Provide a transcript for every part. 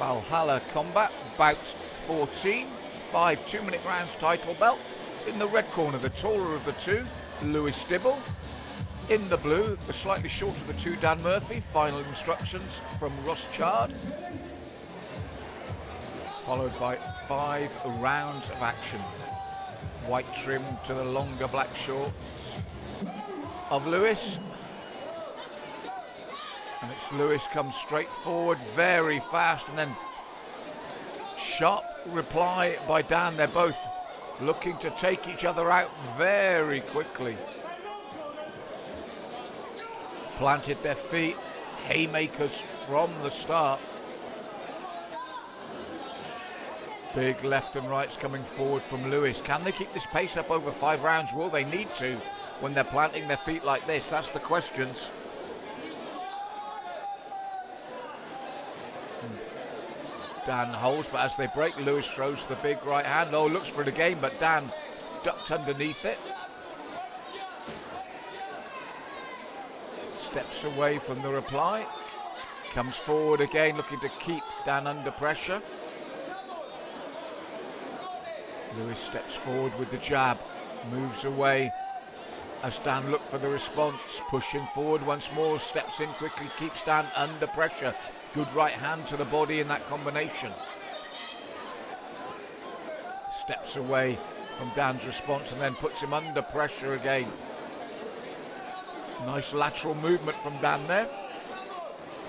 Valhalla Combat, Bout 14, 5 2-minute rounds title belt. In the red corner, the taller of the two, Lewis Dibble. In the blue, the slightly shorter of the two, Dan Murphy. Final instructions from Ross Chard. Followed by 5 rounds of action. White trim to the longer black shorts of Lewis. And it's Lewis comes straight forward, very fast, and then sharp reply by Dan. They're both looking to take each other out very quickly. Planted their feet, haymakers from the start. Big left and rights coming forward from Lewis. Can they keep this pace up over 5 rounds? Will they need to when they're planting their feet like this? That's the questions. Dan holds, but as they break, Lewis throws the big right hand. Oh, looks for it again, but Dan ducks underneath it. Steps away from the reply. Comes forward again, looking to keep Dan under pressure. Lewis steps forward with the jab, moves away as Dan looks for the response. Pushing forward once more, steps in quickly, keeps Dan under pressure. Good right hand to the body in that combination. Steps away from Dan's response and then puts him under pressure again. Nice lateral movement from Dan there.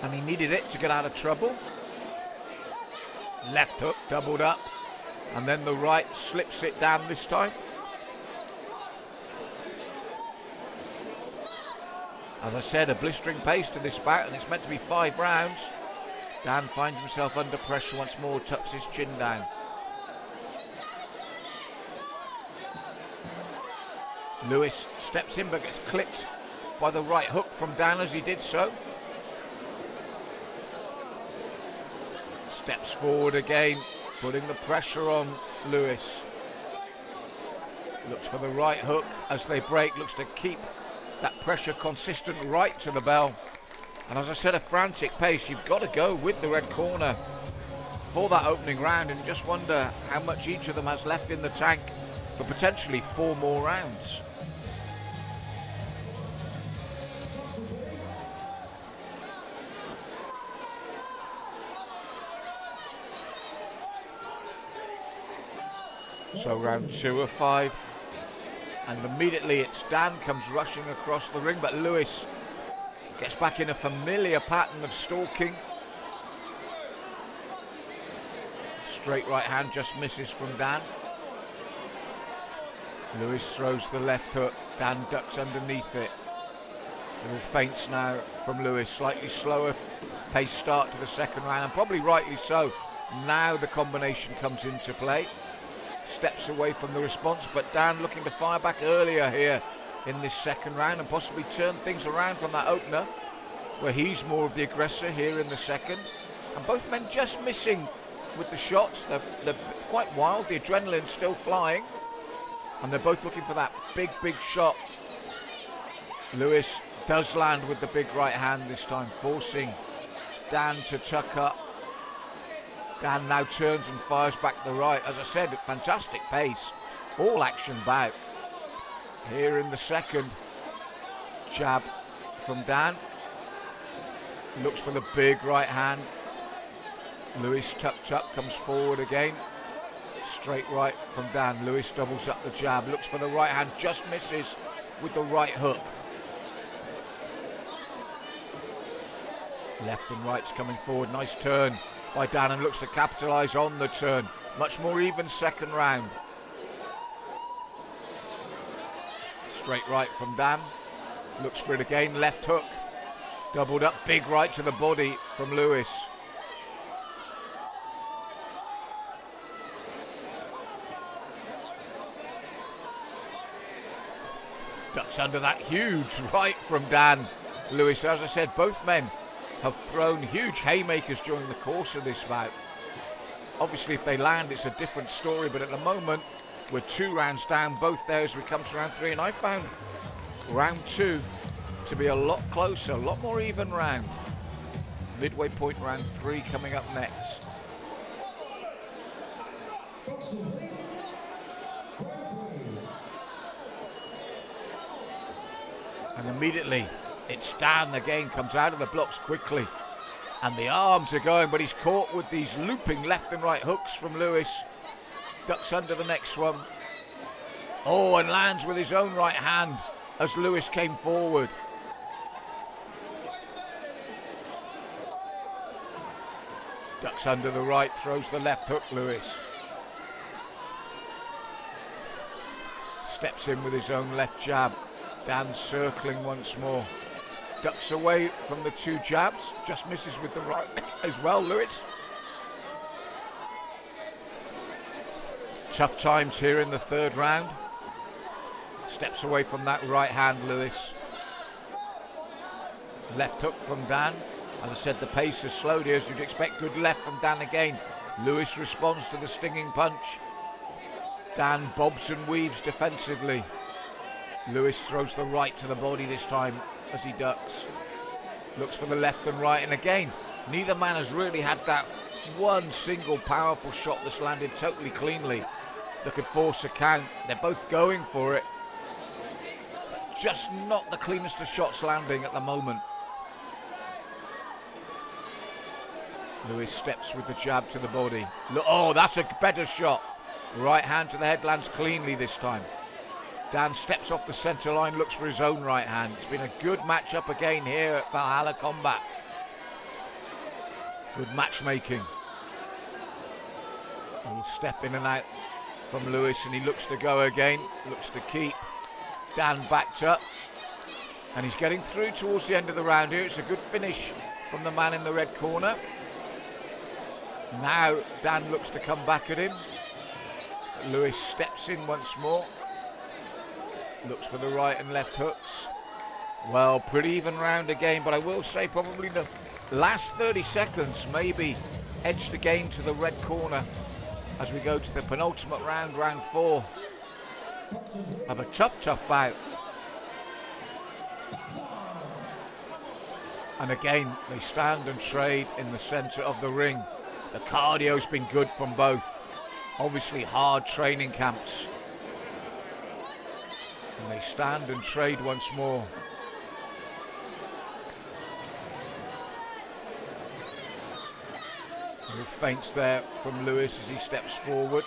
And he needed it to get out of trouble. Left hook doubled up. And then the right slips it down this time. As I said, a blistering pace to this bout, and it's meant to be 5 rounds. Dan finds himself under pressure once more, tucks his chin down. Lewis steps in but gets clipped by the right hook from Dan as he did so. Steps forward again, putting the pressure on Lewis. Looks for the right hook as they break, looks to keep that pressure consistent right to the bell. And as I said, a frantic pace. You've got to go with the red corner for that opening round, and just wonder how much each of them has left in the tank for potentially 4 more rounds. So round 2 of 5, and immediately it's Dan comes rushing across the ring, but Lewis gets back in a familiar pattern of stalking. Straight right hand just misses from Dan. Lewis throws the left hook, Dan ducks underneath it. Little feints now from Lewis, slightly slower pace start to the second round, and probably rightly so. Now the combination comes into play. Steps away from the response, but Dan looking to fire back earlier here in this second round and possibly turn things around from that opener, where he's more of the aggressor here in the second. And both men just missing with the shots. They're quite wild, the adrenaline's still flying, and they're both looking for that big shot. Lewis does land with the big right hand this time, forcing Dan to tuck up. Dan now turns and fires back the right. As I said, fantastic pace, all action bout. Here in the second, jab from Dan. Looks for the big right hand. Lewis tucked up, comes forward again. Straight right from Dan. Lewis doubles up the jab, looks for the right hand, just misses with the right hook. Left and right's coming forward, nice turn by Dan, and looks to capitalise on the turn. Much more even second round. Straight right from Dan. Looks for it again, left hook. Doubled up, big right to the body from Lewis. Ducks under that huge right from Dan. Lewis, as I said, both men have thrown huge haymakers during the course of this bout. Obviously, if they land, it's a different story, but at the moment, we're 2 rounds down, both there as we come to round 3, and I found round 2 to be a lot closer, a lot more even round. Midway point round 3 coming up next. And immediately it's Dan again, comes out of the blocks quickly. And the arms are going, but he's caught with these looping left and right hooks from Lewis. Ducks under the next one. Oh, and lands with his own right hand as Lewis came forward. Ducks under the right, throws the left hook, Lewis. Steps in with his own left jab. Dan circling once more. Ducks away from the two jabs, just misses with the right as well, Lewis. Tough times here in the third round. Steps away from that right hand, Lewis. Left hook from Dan. As I said, the pace has slowed here, as you'd expect. Good left from Dan again. Lewis responds to the stinging punch. Dan bobs and weaves defensively. Lewis throws the right to the body this time as he ducks. Looks for the left and right, and again, neither man has really had that one single powerful shot that's landed totally cleanly that could force a count. They're both going for it. Just not the cleanest of shots landing at the moment. Lewis steps with the jab to the body. Look, oh, that's a better shot. Right hand to the head, lands cleanly this time. Dan steps off the centre line, looks for his own right hand. It's been a good matchup again here at Valhalla Combat. Good matchmaking. He'll step in and out from Lewis, and he looks to go again, looks to keep. Dan backed up, and he's getting through towards the end of the round here. It's a good finish from the man in the red corner. Now Dan looks to come back at him. Lewis steps in once more. Looks for the right and left hooks. Well, pretty even round again, but I will say probably the last 30 seconds maybe edged the game to the red corner as we go to the penultimate round, round 4 of a tough bout. And again, they stand and trade in the centre of the ring. The cardio's been good from both. Obviously hard training camps. And they stand and trade once more. Little feints there from Lewis as he steps forward.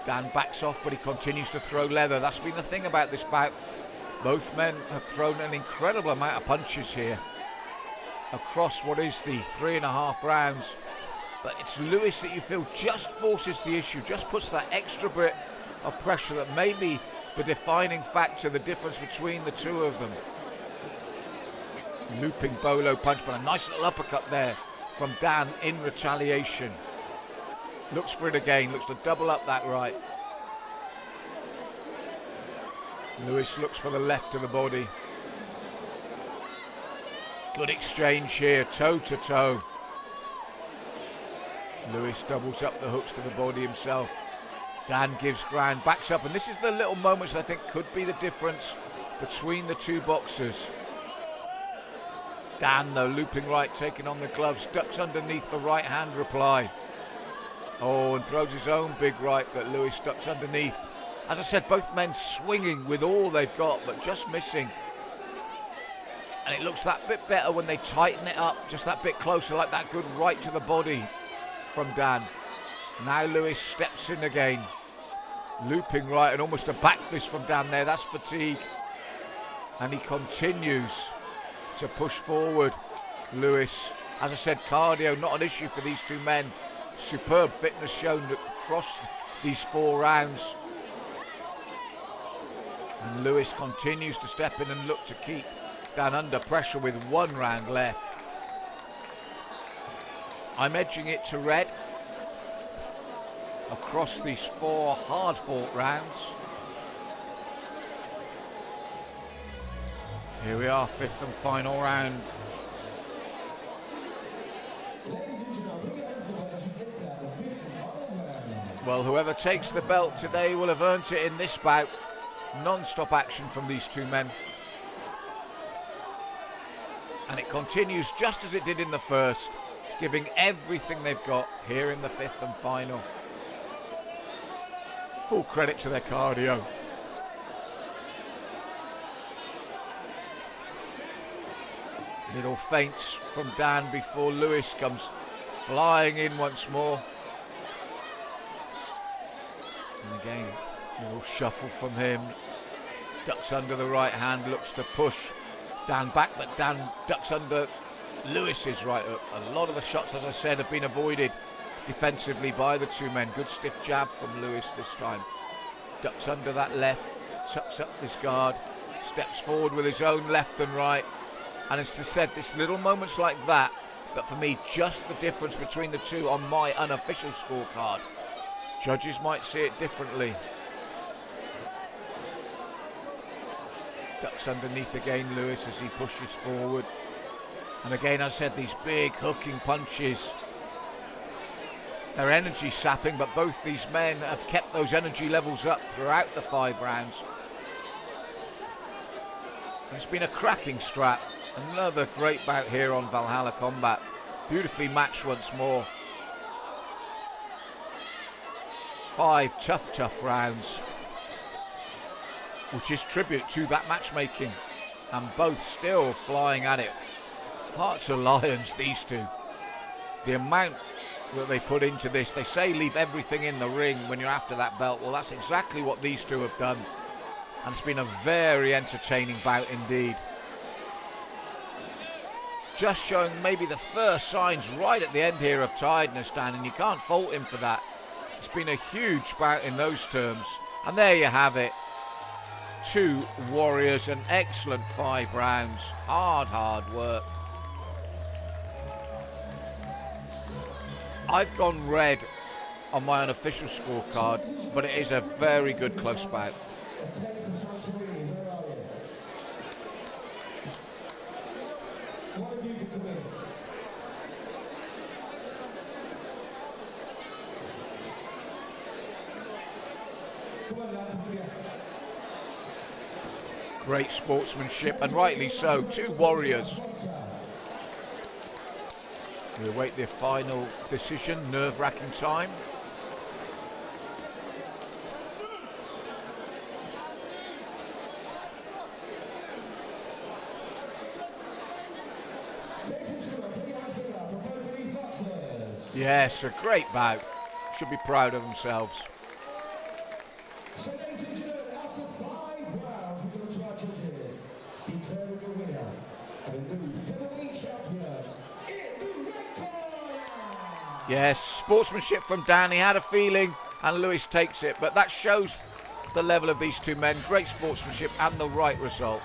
Dan backs off, but he continues to throw leather. That's been the thing about this bout. Both men have thrown an incredible amount of punches here across what is the 3.5 rounds. But it's Lewis that you feel just forces the issue, just puts that extra bit of pressure that may be the defining factor, the difference between the two of them. Looping bolo punch, but a nice little uppercut there from Dan in retaliation. Looks for it again, looks to double up that right. Lewis looks for the left of the body. Good exchange here, toe to toe. Lewis doubles up the hooks to the body himself. Dan gives ground, backs up, and this is the little moments I think could be the difference between the two boxers. Dan, though, looping right, taking on the gloves, ducks underneath the right hand reply. Oh, and throws his own big right, but Lewis ducks underneath. As I said, both men swinging with all they've got, but just missing. And it looks that bit better when they tighten it up, just that bit closer, like that good right to the body from Dan. Now Lewis steps in again. Looping right, and almost a back fist from Dan there. That's fatigue. And he continues to push forward. Lewis, as I said, cardio not an issue for these two men. Superb fitness shown across these 4 rounds. And Lewis continues to step in and look to keep Dan under pressure with 1 round left. I'm edging it to red across these 4 hard-fought rounds. Here we are, 5th and final round. Well, whoever takes the belt today will have earned it in this bout. Non-stop action from these two men. And it continues just as it did in the first, giving everything they've got here in the 5th and final. Full credit to their cardio. Little feints from Dan before Lewis comes flying in once more. And again, a little shuffle from him. Ducks under the right hand, looks to push Dan back, but Dan ducks under Lewis's right hook. A lot of the shots, as I said, have been avoided defensively by the two men. Good stiff jab from Lewis this time. Ducks under that left, tucks up this guard, steps forward with his own left and right. And as I said, it's little moments like that, but for me, just the difference between the two on my unofficial scorecard. Judges might see it differently. Ducks underneath again, Lewis, as he pushes forward. And again, as I said, these big hooking punches. They're energy sapping, but both these men have kept those energy levels up throughout the 5 rounds. It's been a cracking strap. Another great bout here on Valhalla Combat. Beautifully matched once more. 5 tough rounds, which is tribute to that matchmaking. And both still flying at it. Hearts of lions, these two. The amount that they put into this, they say leave everything in the ring when you're after that belt. Well, that's exactly what these two have done. And it's been a very entertaining bout indeed. Just showing maybe the first signs right at the end here of tiredness, Dan, and you can't fault him for that. It's been a huge bout in those terms. And there you have it. 2 warriors, an excellent 5 rounds. Hard work. I've gone red on my unofficial scorecard, but it is a very good close bout. Great sportsmanship, and rightly so. 2 warriors. We await their final decision. Nerve-wracking time. Yes, a great bout. Should be proud of themselves. So, ladies and gentlemen, after 5 rounds, we're going to our judges, declaring the winner and a new featherweight champion in the red corner. Yes, sportsmanship from Dan. He had a feeling, and Lewis takes it. But that shows the level of these two men. Great sportsmanship and the right result.